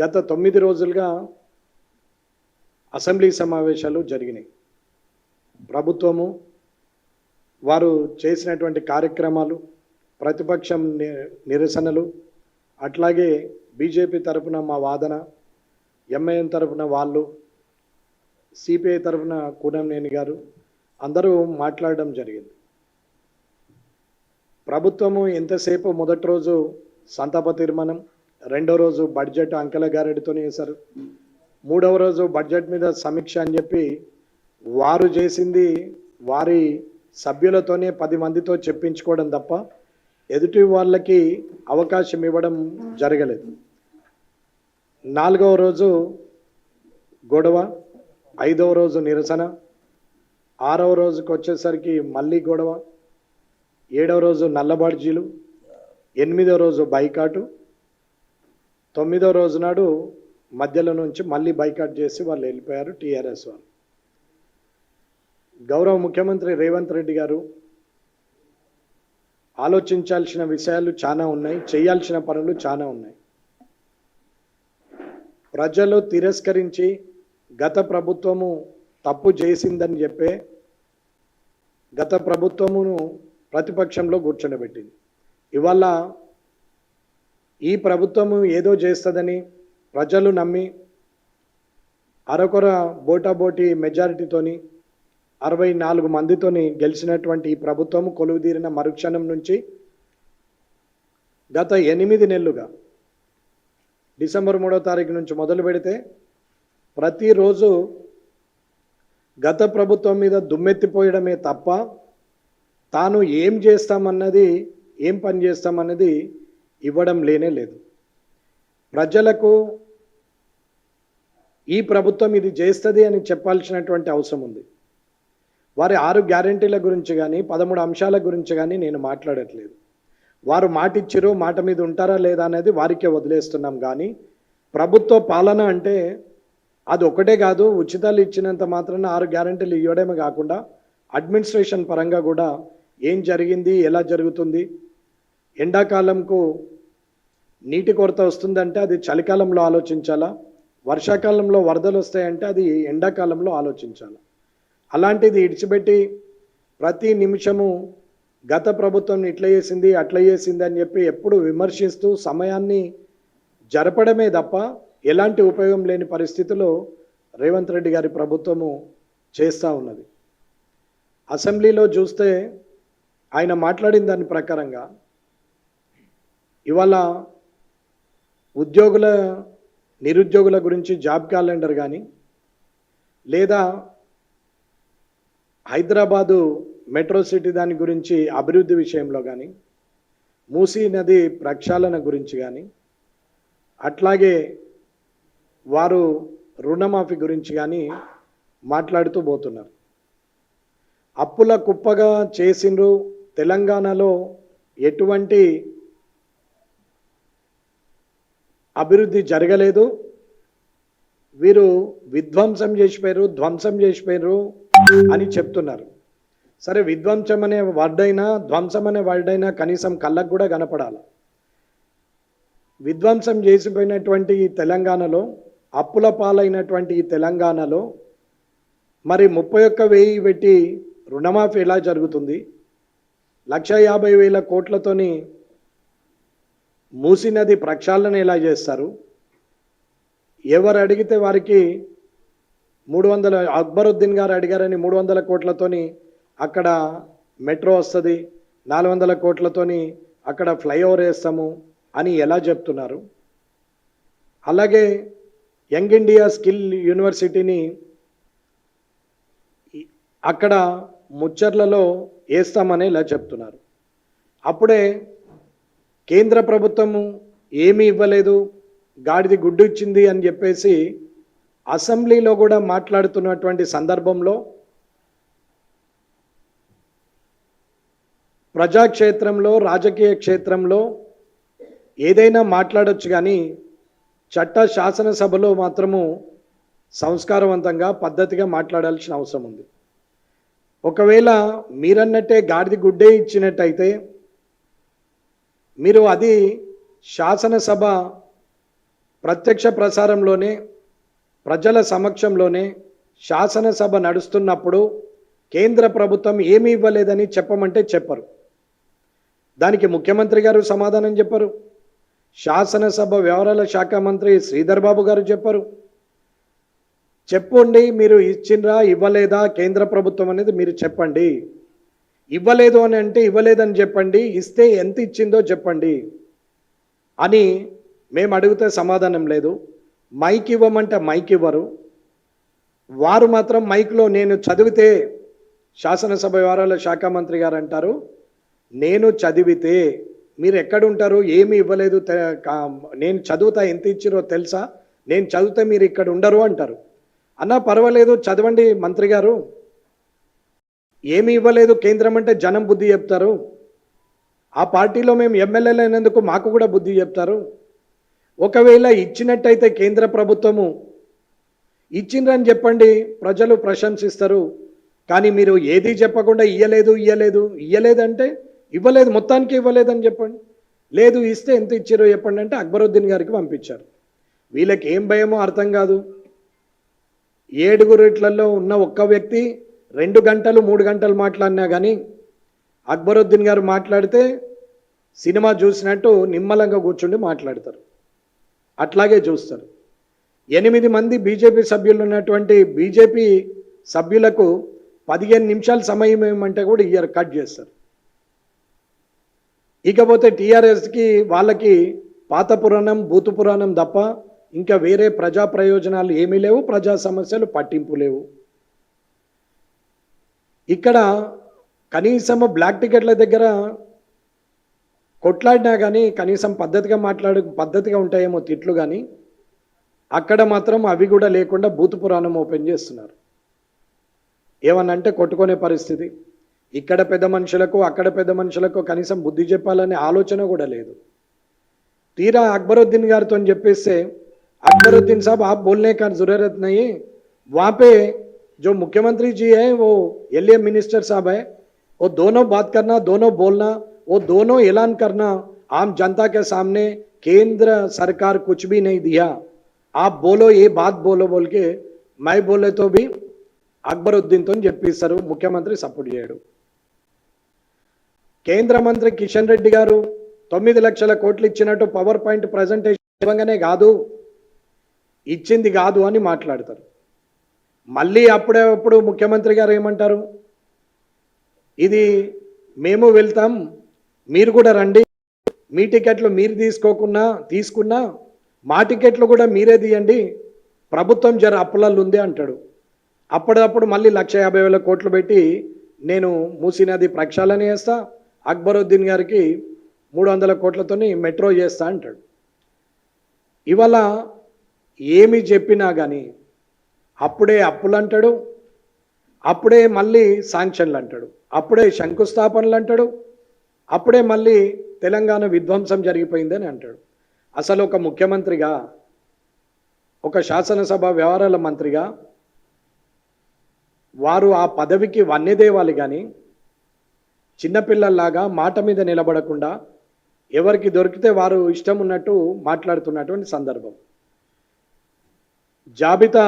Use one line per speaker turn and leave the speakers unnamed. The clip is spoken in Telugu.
గత 9 రోజులుగా అసెంబ్లీ సమావేశాలు జరిగినాయి. ప్రభుత్వము వారు చేసినటువంటి కార్యక్రమాలు, ప్రతిపక్షం నిరసనలు, అట్లాగే బీజేపీ తరపున మా వాదన, ఎంఐఎం తరపున వాళ్ళు, సిపిఐ తరపున కూనంనేని గారు అందరూ మాట్లాడడం జరిగింది. ప్రభుత్వము ఎంతసేపు మొదటి రోజు సంతాప తీర్మానం, రెండో రోజు బడ్జెట్ అంకెల గారెడితోనే చేశారు, మూడవ రోజు బడ్జెట్ మీద సమీక్ష అని చెప్పి వారు చేసింది వారి సభ్యులతోనే 10 మందితో చెప్పించుకోవడం తప్ప ఎదుటి వాళ్ళకి అవకాశం ఇవ్వడం జరగలేదు. 4వ రోజు గొడవ, 5వ రోజు నిరసన, 6వ రోజుకి వచ్చేసరికి మళ్ళీ గొడవ, 7వ రోజు నల్లబాడ్జీలు, 8వ రోజు బైకాటు, 9వ రోజు నాడు మధ్యలో నుంచి మళ్ళీ బైకాట్ చేసి వాళ్ళు వెళ్ళిపోయారు టీఆర్ఎస్ వాళ్ళు. గౌరవ ముఖ్యమంత్రి రేవంత్ రెడ్డి గారు ఆలోచించాల్సిన విషయాలు చాలా ఉన్నాయి, చేయాల్సిన పనులు చాలా ఉన్నాయి. ప్రజలు తిరస్కరించి గత ప్రభుత్వము తప్పు చేసిందని చెప్పే గత ప్రభుత్వమును ప్రతిపక్షంలో కూర్చోబెట్టింది. ఇవాళ ఈ ప్రభుత్వము ఏదో చేస్తుందని ప్రజలు నమ్మి అరకొర బోటాబోటీ మెజారిటీతోని 64 మందితోని గెలిచినటువంటి ఈ ప్రభుత్వము కొలువుదీరిన మరుక్షణం నుంచి గత 8 నెలలుగా డిసెంబర్ 3వ తారీఖు నుంచి మొదలు పెడితే ప్రతిరోజు గత ప్రభుత్వం మీద దుమ్మెత్తిపోయడమే తప్ప తాను ఏం చేస్తామన్నది, ఏం పని చేస్తామన్నది ఇవ్వడం లేనే లేదు. ప్రజలకు ఈ ప్రభుత్వం ఇది చేస్తుంది అని చెప్పాల్సినటువంటి అవసరం ఉంది. వారి 6 గ్యారెంటీల గురించి కానీ 13 అంశాల గురించి కానీ నేను మాట్లాడట్లేదు. వారు మాట ఇచ్చిరో మాట మీద ఉంటారా లేదా అనేది వారికే వదిలేస్తున్నాం. కానీ ప్రభుత్వ పాలన అంటే అది ఒకటే కాదు, ఉచితాలు ఇచ్చినంత మాత్రాన 6 గ్యారెంటీలు ఇవ్వడమే కాకుండా అడ్మినిస్ట్రేషన్ పరంగా కూడా ఏం జరిగింది, ఎలా జరుగుతుంది, ఎండాకాలంకు నీటి కొరత వస్తుందంటే అది చలికాలంలో ఆలోచించాలా, వర్షాకాలంలో వరదలు వస్తాయంటే అది ఎండాకాలంలో ఆలోచించాలి. అలాంటిది ఇడిచిపెట్టి ప్రతి నిమిషము గత ప్రభుత్వం ఇట్లా చేసింది అట్లా చేసింది అని చెప్పి ఎప్పుడు విమర్శిస్తూ సమయాన్ని జరపడమే తప్ప ఎలాంటి ఉపయోగం లేని పరిస్థితిలో రేవంత్ రెడ్డి గారి ప్రభుత్వము చేస్తూ ఉన్నది. అసెంబ్లీలో చూస్తే ఆయన మాట్లాడిన దాని ప్రకారంగా ఇవాళ నిరుద్యోగుల గురించి జాబ్ క్యాలెండర్ కానీ, లేదా హైదరాబాదు మెట్రో సిటీ దాని గురించి అభివృద్ధి విషయంలో కానీ, మూసీ నది ప్రక్షాళన గురించి కానీ, అట్లాగే వారు రుణమాఫీ గురించి కానీ మాట్లాడుతూ పోతున్నారు. అప్పుల కుప్పగా చేసిండ్రు, తెలంగాణలో ఎటువంటి అభివృద్ధి జరగలేదు, వీరు విధ్వంసం చేసిపోయారు, ధ్వంసం చేసిపోయారు అని చెప్తున్నారు. సరే, విధ్వంసం అనే వర్డైనా ధ్వంసం అనే వర్డైనా కనీసం కళ్ళకు కూడా కనపడాలి. విధ్వంసం చేసిపోయినటువంటి ఈ తెలంగాణలో, అప్పుల పాలైనటువంటి ఈ తెలంగాణలో మరి 31,000 పెట్టి రుణమాఫీ ఎలా జరుగుతుంది? 1,50,000 కోట్లతోని మూసీ నది ప్రక్షాళన ఎలా చేస్తారు? ఎవరు అడిగితే వారికి 300 అక్బరుద్దీన్ గారు అడిగారని 300 కోట్లతోని అక్కడ మెట్రో వస్తుంది, 400 కోట్లతోని అక్కడ ఫ్లైఓవర్ వేస్తాము అని ఎలా చెప్తున్నారు? అలాగే యంగ్ ఇండియా స్కిల్ యూనివర్సిటీని అక్కడ ముచ్చర్లలో వేస్తామని ఇలా చెప్తున్నారు. అప్పుడే కేంద్ర ప్రభుత్వము ఏమీ ఇవ్వలేదు, గాడిది గుడ్డు ఇచ్చింది అని చెప్పేసి అసెంబ్లీలో కూడా మాట్లాడుతున్నటువంటి సందర్భంలో ప్రజాక్షేత్రంలో, రాజకీయ క్షేత్రంలో ఏదైనా మాట్లాడొచ్చు, కానీ శాసనసభలో మాత్రము సంస్కారవంతంగా పద్ధతిగా మాట్లాడాల్సిన అవసరం ఉంది. ఒకవేళ మీరన్నట్టే గాడిది గుడ్డే ఇచ్చినట్టయితే మీరు అది శాసనసభ ప్రత్యక్ష ప్రసారంలోనే ప్రజల సమక్షంలోనే శాసనసభ నడుస్తున్నప్పుడు కేంద్ర ప్రభుత్వం ఏమీ ఇవ్వలేదని చెప్పమంటే చెప్పరు. దానికి ముఖ్యమంత్రి గారు సమాధానం చెప్పరు, శాసనసభ వ్యవహారాల శాఖ మంత్రి శ్రీధర్ బాబు గారు చెప్పరు. చెప్పండి, మీరు ఇచ్చిండ్రా ఇవ్వలేదా కేంద్ర ప్రభుత్వం అనేది మీరు చెప్పండి. ఇవ్వలేదు అని అంటే ఇవ్వలేదని చెప్పండి, ఇస్తే ఎంత ఇచ్చిందో చెప్పండి అని మేము అడిగితే సమాధానం లేదు. మైక్ ఇవ్వమంటే మైక్ ఇవ్వరు. వారు మాత్రం మైక్లో నేను చదివితే, శాసనసభ వ్యవహారాల శాఖ మంత్రి గారు అంటారు, నేను చదివితే మీరు ఎక్కడుంటారు, ఏమి ఇవ్వలేదు, నేను చదువుతా ఎంత ఇచ్చిరో తెలుసా, నేను చదివితే మీరు ఇక్కడ ఉండరు అంటారు. అన్నా పర్వాలేదు చదవండి మంత్రి గారు, ఏమి ఇవ్వలేదు కేంద్రం అంటే జనం బుద్ధి చెప్తారు. ఆ పార్టీలో మేము ఎమ్మెల్యేలు అయినందుకు మాకు కూడా బుద్ధి చెప్తారు. ఒకవేళ ఇచ్చినట్టయితే కేంద్ర ప్రభుత్వము ఇచ్చిండ్రని చెప్పండి, ప్రజలు ప్రశంసిస్తారు. కానీ మీరు ఏది చెప్పకుండా ఇయ్యలేదంటే ఇవ్వలేదు, మొత్తానికి ఇవ్వలేదని చెప్పండి. లేదు ఇస్తే ఎంత ఇచ్చారో చెప్పండి అంటే అక్బరుద్దీన్ గారికి పంపించారు. వీళ్ళకి ఏం భయమో అర్థం కాదు. 7 ఉన్న ఒక్క వ్యక్తి 2 గంటలు 3 గంటలు మాట్లాడినా కానీ అక్బరుద్దీన్ గారు మాట్లాడితే సినిమా చూసినట్టు నిమ్మలంగా కూర్చుండి మాట్లాడతారు. అట్లాగే చూస్తారు. 8 మంది బీజేపీ సభ్యులు ఉన్నటువంటి బీజేపీ సభ్యులకు 15 నిమిషాలు సమయం ఏమంటే కూడా ఇయర్ కట్ చేస్తారు. ఇకపోతే టీఆర్ఎస్కి వాళ్ళకి పాత పురాణం భూత పురాణం తప్ప ఇంకా వేరే ప్రజా ప్రయోజనాలు ఏమీ లేవు, ప్రజా సమస్యలు పట్టింపు లేవు. ఇక్కడ కనీసం బ్లాక్ టికెట్ల దగ్గర కొట్లాడినా కానీ కనీసం పద్ధతిగా ఉంటాయేమో తిట్లు, కానీ అక్కడ మాత్రం అవి కూడా లేకుండా భూత పురాణం ఓపెన్ చేస్తున్నారు. ఏమన్నంటే కొట్టుకునే పరిస్థితి. ఇక్కడ పెద్ద మనుషులకు అక్కడ పెద్ద మనుషులకు కనీసం బుద్ధి చెప్పాలనే ఆలోచన కూడా లేదు. తీరా అక్బరుద్దీన్ గారితో చెప్పేస్తే, अकबरुद्दीन साहब आप बोलने का जरूरत नहीं, वहाँ पे जो मुख्यमंत्री जी है वो एलए मिनिस्टर साहब है, वो दोनों बात करना, दोनों बोलना, वो दोनों ऐलान करना आम जनता के सामने, केंद्र सरकार कुछ भी नहीं दिया, आप बोलो ये बात बोलो बोल के मैं बोले तो भी అక్బరుద్దీన్ తో చెప్పిస్తారు. ముఖ్యమంత్రి సపోర్ట్ చేయడు. కేంద్ర మంత్రి కిషన్ రెడ్డి గారు 9 లక్షల కోట్లు ఇచ్చినట్టు పవర్ పాయింట్ ప్రెజెంటేషన్ ఇవ్వగానే కాదు, ఇచ్చింది కాదు అని మాట్లాడతారు. మళ్ళీ అప్పుడు ముఖ్యమంత్రి గారు ఏమంటారు, ఇది మేము వెళ్తాం, మీరు కూడా రండి, మీ టికెట్లు మీరు తీసుకున్నా మా టికెట్లు కూడా మీరే తీయండి, ప్రభుత్వం జర అప్పులలో ఉంది అంటాడు. అప్పుడప్పుడు మళ్ళీ 1,50,000 కోట్లు పెట్టి నేను మూసీ నది ప్రక్షాళన చేస్తా, అక్బరుద్దీన్ గారికి 300 కోట్లతోని మెట్రో చేస్తా అంటాడు. ఇవాళ ఏమి చెప్పినా కానీ అప్పుడే అప్పులు అంటాడు, అప్పుడే మళ్ళీ శాంక్షన్లు అంటాడు, అప్పుడే శంకుస్థాపనలు అంటాడు, అప్పుడే మళ్ళీ తెలంగాణ విధ్వంసం జరిగిపోయిందని అంటాడు. అసలు ఒక ముఖ్యమంత్రిగా, ఒక శాసనసభ వ్యవహారాల మంత్రిగా వారు ఆ పదవికి వన్నెదేవాలి కానీ చిన్నపిల్లల్లాగా మాట మీద నిలబడకుండా ఎవరికి దొరికితే వారు ఇష్టం ఉన్నట్టు మాట్లాడుతున్నటువంటి సందర్భం. జాబితా